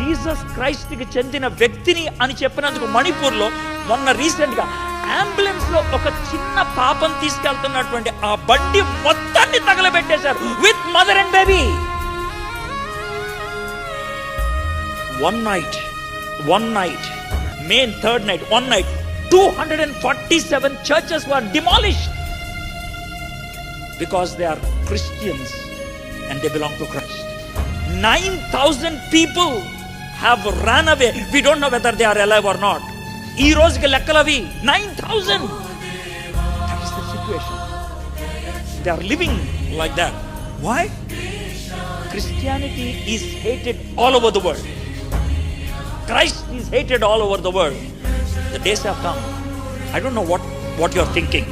Jesus క్రైస్ట్కి చెందిన వ్యక్తిని అని చెప్పినందుకు మణిపూర్లో మొన్న రీసెంట్గా అంబులెన్స్లో ఒక చిన్న పాపం తీసుకెళ్తున్నటువంటి ఆ బండి మొత్తాన్ని తగలబెట్టేశారు with mother and baby. One night, May 3rd night, one night, 247 churches were demolished because they are Christians and they belong to Christ. 9,000 people have ran away. We don't know whether they are alive or not. Ee rozki lekkalavi 9,000. That is the situation. They are living like that. Why? Christianity is hated all over the world. Christ is hated all over the world. The days have come. I don't know what you're thinking.